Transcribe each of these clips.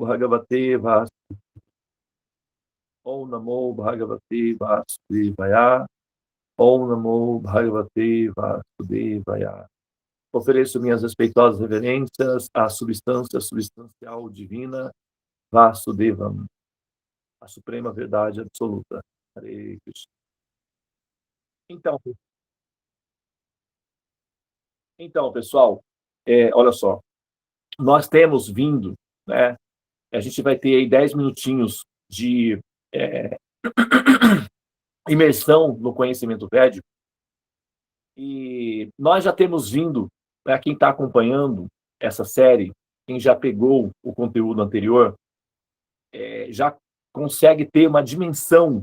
Bhagavate Vasudevaya. Om Namo Bhagavate Vasudevaya. Om Namo Bhagavate Vasudevaya. Ofereço minhas respeitosas reverências à substância substancial divina Vasudevam, a suprema verdade absoluta. Hare Krishna. Então, pessoal, olha só, nós temos vindo, né? A gente vai ter aí 10 minutinhos de imersão no conhecimento védico, e nós já temos vindo, para quem está acompanhando essa série, quem já pegou o conteúdo anterior, já consegue ter uma dimensão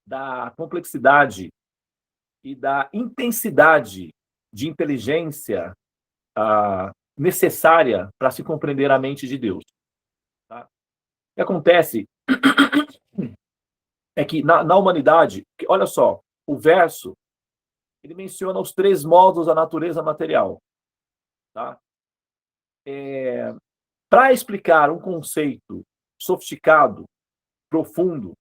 da complexidade e da intensidade de inteligência necessária para se compreender a mente de Deus. Tá? O que acontece é que na humanidade, olha só, o verso ele menciona os 3 modos da natureza material. Tá? Para explicar um conceito sofisticado, profundo,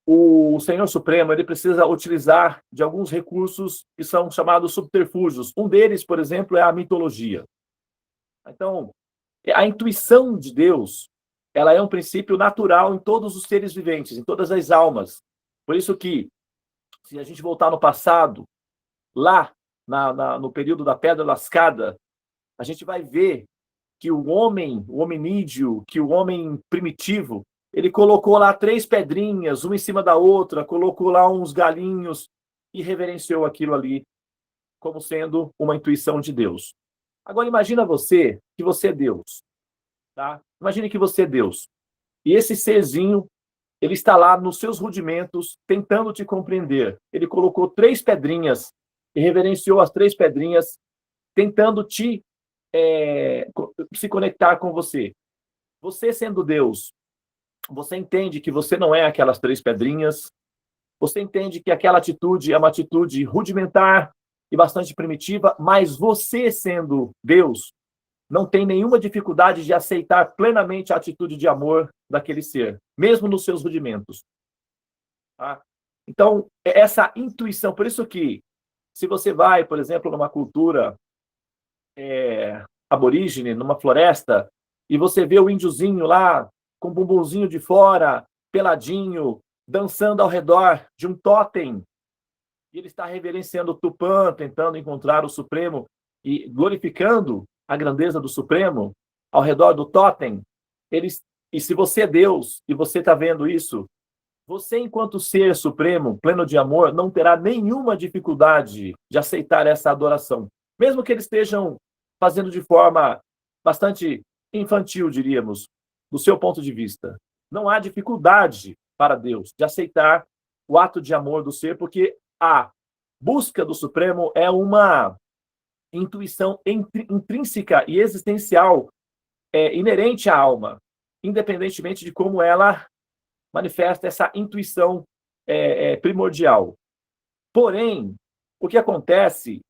o Senhor Supremo ele precisa utilizar de alguns recursos que são chamados subterfúgios. Um deles, por exemplo, é a mitologia. Então, a intuição de Deus, ela é um princípio natural em todos os seres viventes, em todas as almas. Por isso que, se a gente voltar no passado, lá no período da Pedra Lascada, a gente vai ver que o hominídeo, que o homem primitivo, ele colocou lá 3 pedrinhas, uma em cima da outra, colocou lá uns galinhos e reverenciou aquilo ali como sendo uma intuição de Deus. Agora, imagina você que você é Deus. Tá? Imagine que você é Deus. E esse serzinho, ele está lá nos seus rudimentos, tentando te compreender. Ele colocou 3 pedrinhas e reverenciou as 3 pedrinhas, tentando se conectar com você. Você sendo Deus, você entende que você não é aquelas 3 pedrinhas, você entende que aquela atitude é uma atitude rudimentar e bastante primitiva, mas você sendo Deus, não tem nenhuma dificuldade de aceitar plenamente a atitude de amor daquele ser, mesmo nos seus rudimentos. Tá? Então, essa intuição, por isso que, se você vai, por exemplo, numa cultura aborígene, numa floresta, e você vê o índiozinho lá, com o bumbumzinho de fora, peladinho, dançando ao redor de um tótem, e ele está reverenciando o Tupã, tentando encontrar o Supremo, e glorificando a grandeza do Supremo, ao redor do tótem, e se você é Deus, e você está vendo isso, você, enquanto ser supremo, pleno de amor, não terá nenhuma dificuldade de aceitar essa adoração. Mesmo que eles estejam fazendo de forma bastante infantil, diríamos, do seu ponto de vista. Não há dificuldade para Deus de aceitar o ato de amor do ser, porque a busca do Supremo é uma intuição intrínseca e existencial inerente à alma, independentemente de como ela manifesta essa intuição primordial. Porém, o que acontece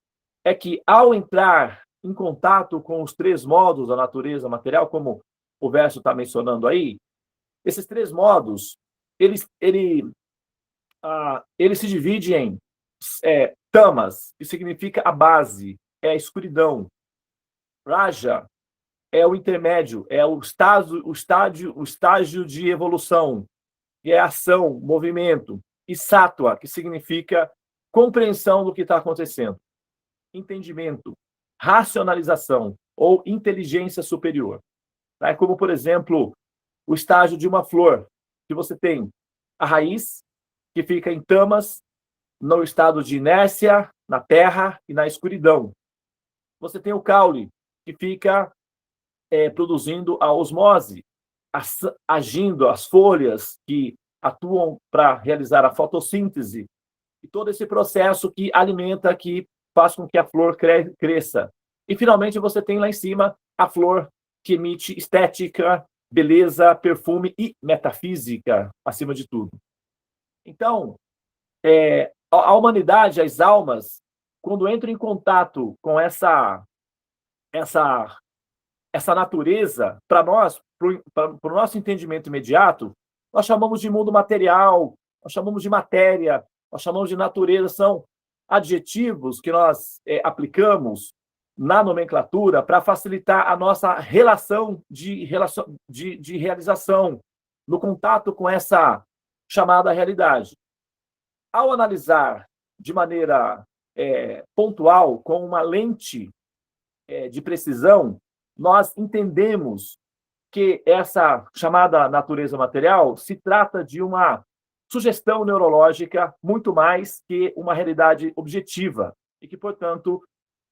é que, ao entrar em contato com os 3 modos da natureza material, como o verso está mencionando aí, esses 3 modos, ele se divide em tamas, que significa a base, é a escuridão. Raja é o intermédio, é o estágio de evolução, que é ação, movimento. E sattva, que significa compreensão do que está acontecendo. Entendimento, racionalização ou inteligência superior. É como, por exemplo, o estágio de uma flor, que você tem a raiz, que fica em tamas, no estado de inércia, na terra e na escuridão. Você tem o caule, que fica produzindo a osmose, agindo as folhas que atuam para realizar a fotossíntese, e todo esse processo que alimenta, que faz com que a flor cresça. E, finalmente, você tem lá em cima a flor que emite estética, beleza, perfume e metafísica, acima de tudo. Então, a humanidade, as almas, quando entram em contato com essa essa natureza, para nós, para o nosso entendimento imediato, nós chamamos de mundo material, nós chamamos de matéria, nós chamamos de natureza, são adjetivos que nós aplicamos na nomenclatura para facilitar a nossa relação de realização, no contato com essa chamada realidade. Ao analisar de maneira pontual, com uma lente de precisão, nós entendemos que essa chamada natureza material se trata de uma sugestão neurológica muito mais que uma realidade objetiva e que, portanto,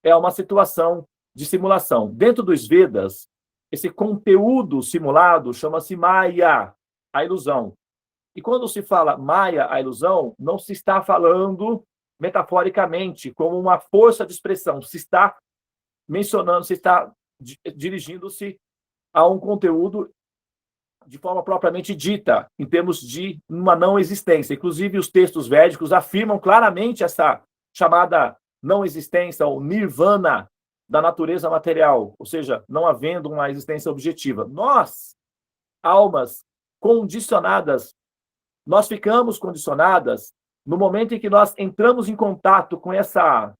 é uma situação de simulação. Dentro dos Vedas, esse conteúdo simulado chama-se Maya, a ilusão. E quando se fala Maya, a ilusão, não se está falando metaforicamente como uma força de expressão, se está mencionando, se está dirigindo-se a um conteúdo de forma propriamente dita, em termos de uma não existência. Inclusive, os textos védicos afirmam claramente essa chamada não existência, ou nirvana, da natureza material, ou seja, não havendo uma existência objetiva. Nós, almas condicionadas, nós ficamos condicionadas no momento em que nós entramos em contato com essa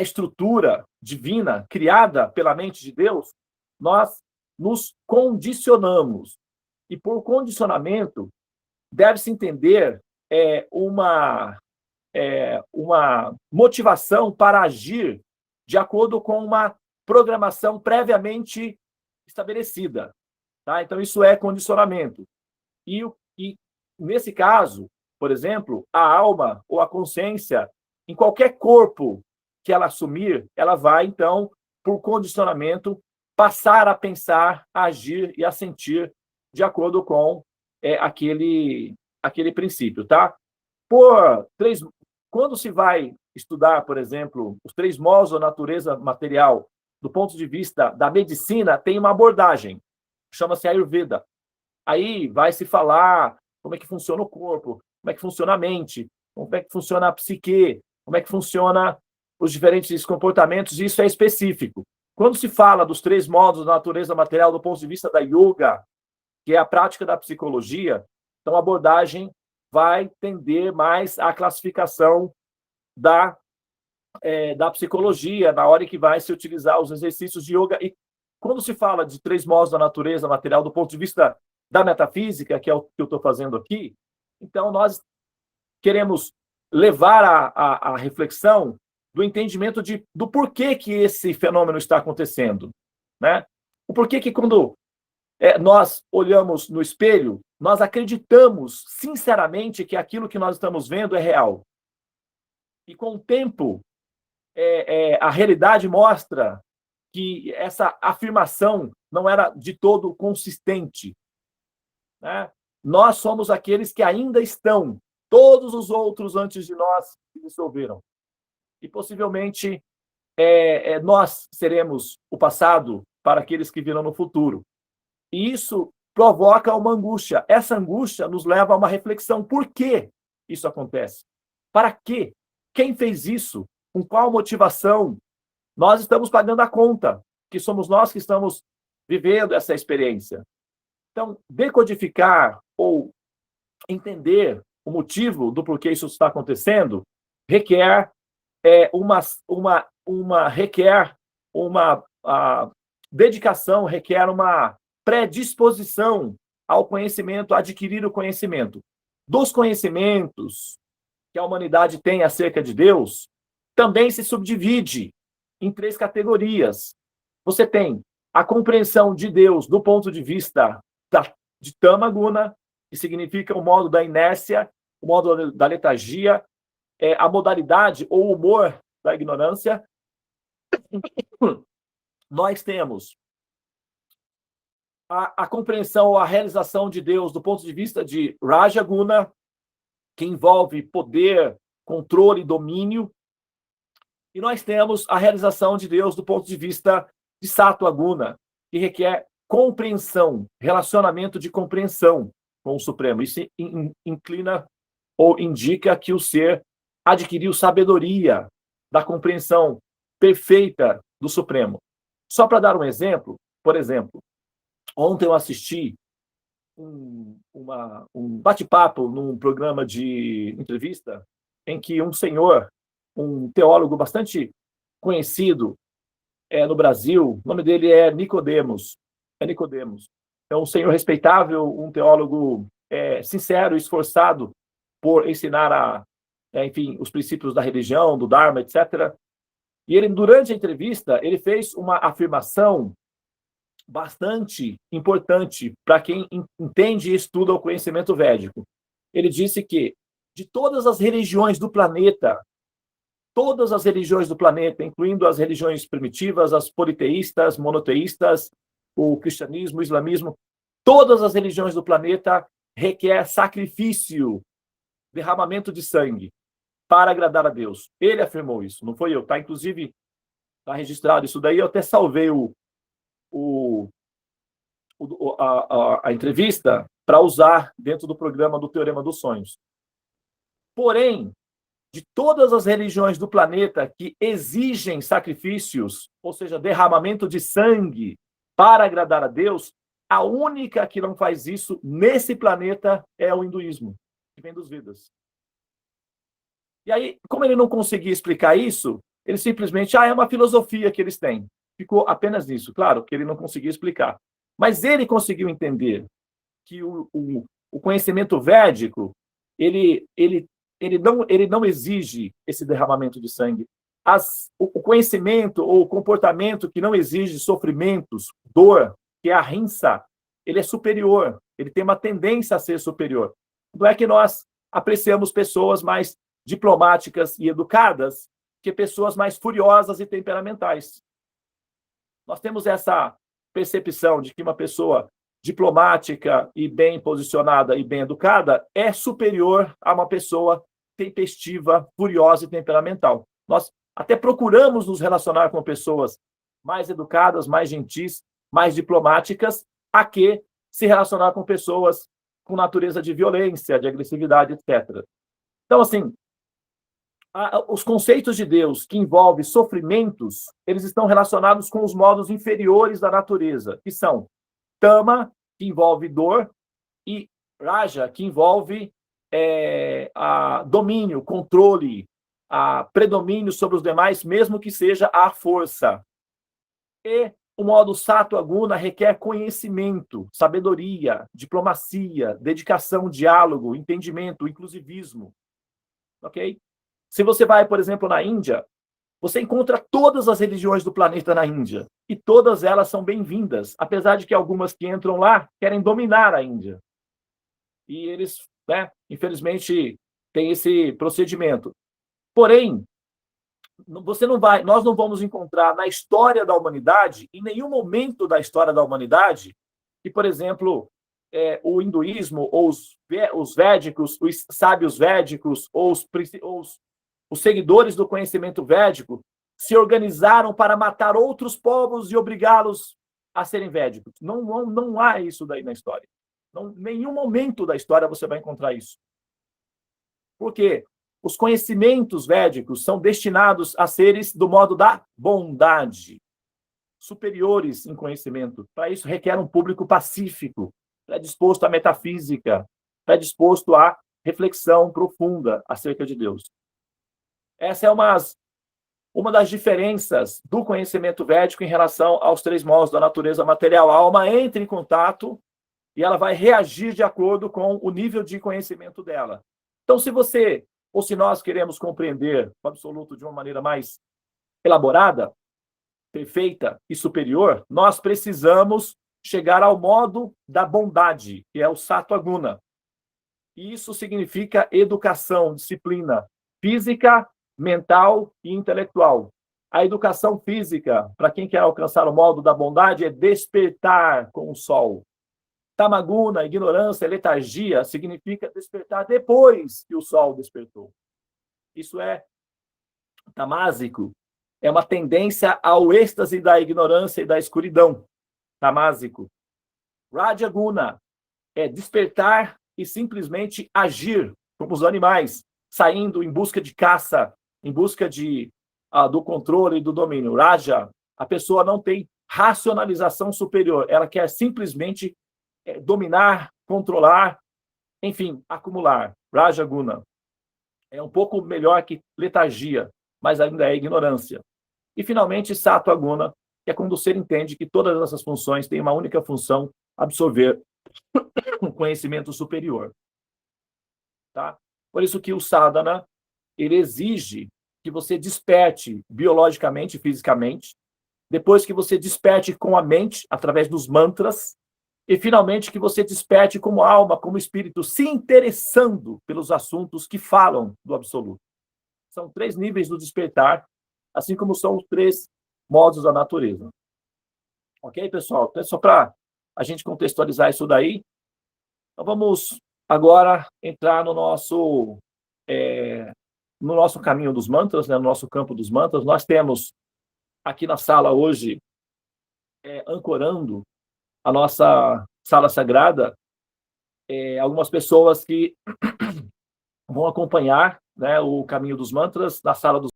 estrutura divina criada pela mente de Deus, nós nos condicionamos. E por condicionamento, deve-se entender uma motivação para agir de acordo com uma programação previamente estabelecida. Tá? Então, isso é condicionamento. E nesse caso, por exemplo, a alma ou a consciência, em qualquer corpo que ela assumir, ela vai, então, por condicionamento, passar a pensar, a agir e a sentir de acordo com aquele princípio, tá? Quando se vai estudar, por exemplo, os 3 modos da natureza material, do ponto de vista da medicina, tem uma abordagem, chama-se Ayurveda. Aí vai se falar como é que funciona o corpo, como é que funciona a mente, como é que funciona a psique, como é que funciona os diferentes comportamentos, isso é específico. Quando se fala dos 3 modos da natureza material do ponto de vista da yoga, que é a prática da psicologia, então a abordagem vai tender mais à classificação da psicologia, na hora em que vai se utilizar os exercícios de yoga. E quando se fala de 3 modos da natureza material do ponto de vista da metafísica, que é o que eu estou fazendo aqui, então nós queremos levar a reflexão do entendimento do porquê que esse fenômeno está acontecendo, né? O porquê que quando nós olhamos no espelho, nós acreditamos sinceramente que aquilo que nós estamos vendo é real. E com o tempo, a realidade mostra que essa afirmação não era de todo consistente, né? Nós somos aqueles que ainda estão, todos os outros antes de nós se dissolveram. E possivelmente nós seremos o passado para aqueles que virão no futuro. E isso provoca uma angústia. Essa angústia nos leva a uma reflexão. Por que isso acontece? Para quê? Quem fez isso? Com qual motivação? Nós estamos pagando a conta, que somos nós que estamos vivendo essa experiência. Então, decodificar ou entender o motivo do porquê isso está acontecendo requer uma dedicação, requer uma predisposição ao conhecimento, a adquirir o conhecimento. Dos conhecimentos que a humanidade tem acerca de Deus, também se subdivide em 3 categorias. Você tem a compreensão de Deus do ponto de vista de Tamaguna, que significa o modo da inércia, o modo da letargia, a modalidade ou o humor da ignorância. Nós temos a compreensão ou a realização de Deus do ponto de vista de Rajaguna, que envolve poder, controle e domínio. E nós temos a realização de Deus do ponto de vista de Sattva-guna, que requer compreensão, relacionamento de compreensão com o Supremo. Isso inclina ou indica que o ser adquiriu sabedoria da compreensão perfeita do Supremo. Só para dar um exemplo, Por exemplo, ontem eu assisti um bate-papo num programa de entrevista em que um senhor, um teólogo bastante conhecido no Brasil, o nome dele é Nicodemos. É Nicodemos. É um senhor respeitável, um teólogo sincero, esforçado por ensinar enfim, os princípios da religião, do Dharma, etc. E ele, durante a entrevista, ele fez uma afirmação bastante importante para quem entende e estuda o conhecimento védico. Ele disse que de todas as religiões do planeta, incluindo as religiões primitivas, as politeístas, monoteístas, o cristianismo, o islamismo, todas as religiões do planeta requer sacrifício, derramamento de sangue para agradar a Deus. Ele afirmou isso, não foi eu, tá? Inclusive, está registrado isso daí, eu até salvei a entrevista para usar dentro do programa do Teorema dos Sonhos. Porém, de todas as religiões do planeta que exigem sacrifícios, ou seja, derramamento de sangue para agradar a Deus, a única que não faz isso nesse planeta é o hinduísmo, que vem dos Vedas. E aí, como ele não conseguia explicar isso, ele simplesmente, é uma filosofia que eles têm. Ficou apenas nisso. Claro que ele não conseguia explicar. Mas ele conseguiu entender que o conhecimento védico, ele não exige esse derramamento de sangue. O conhecimento ou o comportamento que não exige sofrimentos, dor, que é a rinsa, ele é superior. Ele tem uma tendência a ser superior. Não é que nós apreciamos pessoas mais diplomáticas e educadas que pessoas mais furiosas e temperamentais. Nós temos essa percepção de que uma pessoa diplomática e bem posicionada e bem educada é superior a uma pessoa tempestiva, furiosa e temperamental. Nós até procuramos nos relacionar com pessoas mais educadas, mais gentis, mais diplomáticas, a que se relacionar com pessoas com natureza de violência, de agressividade, etc. Então, assim, os conceitos de Deus que envolvem sofrimentos, eles estão relacionados com os modos inferiores da natureza, que são Tama, que envolve dor, e Raja, que envolve domínio, controle, predomínio sobre os demais, mesmo que seja a força. E o modo Sattva Guna requer conhecimento, sabedoria, diplomacia, dedicação, diálogo, entendimento, inclusivismo. Ok? Se você vai, por exemplo, na Índia, você encontra todas as religiões do planeta na Índia. E todas elas são bem-vindas, apesar de que algumas que entram lá querem dominar a Índia. E eles, infelizmente, têm esse procedimento. Porém, nós não vamos encontrar na história da humanidade, em nenhum momento da história da humanidade, que, por exemplo, o hinduísmo, ou os védicos, os sábios védicos, ou os seguidores do conhecimento védico se organizaram para matar outros povos e obrigá-los a serem védicos. Não há isso daí na história. Em nenhum momento da história você vai encontrar isso. Por quê? Os conhecimentos védicos são destinados a seres do modo da bondade, superiores em conhecimento. Para isso requer um público pacífico, predisposto à metafísica, predisposto à reflexão profunda acerca de Deus. Essa é uma das diferenças do conhecimento védico em relação aos três modos da natureza material. A alma entra em contato e ela vai reagir de acordo com o nível de conhecimento dela. Então, se nós queremos compreender o absoluto de uma maneira mais elaborada, perfeita e superior, nós precisamos chegar ao modo da bondade, que é o Sattva Guna. E isso significa educação, disciplina física, mental e intelectual. A educação física, para quem quer alcançar o modo da bondade, é despertar com o sol. Tamaguna, ignorância, letargia, significa despertar depois que o sol despertou. Isso é tamásico, é uma tendência ao êxtase da ignorância e da escuridão. Tamásico. Rajaguna é despertar e simplesmente agir como os animais, saindo em busca de caça, em busca do controle e do domínio. Raja, a pessoa não tem racionalização superior. Ela quer simplesmente dominar, controlar, enfim, acumular. Raja Guna. É um pouco melhor que letargia, mas ainda é ignorância. E, finalmente, Sattva Guna, que é quando o ser entende que todas essas funções têm uma única função: absorver um conhecimento superior. Tá? Por isso que o sadhana, ele exige que você desperte biologicamente, fisicamente, depois que você desperte com a mente, através dos mantras, e, finalmente, que você desperte como alma, como espírito, se interessando pelos assuntos que falam do absoluto. São 3 níveis do despertar, assim como são os 3 modos da natureza. Ok, pessoal? Então, só para a gente contextualizar isso daí, então vamos agora entrar no nosso caminho dos mantras, né, no nosso campo dos mantras. Nós temos aqui na sala hoje, ancorando a nossa sala sagrada, algumas pessoas que vão acompanhar, né, o caminho dos mantras na sala dos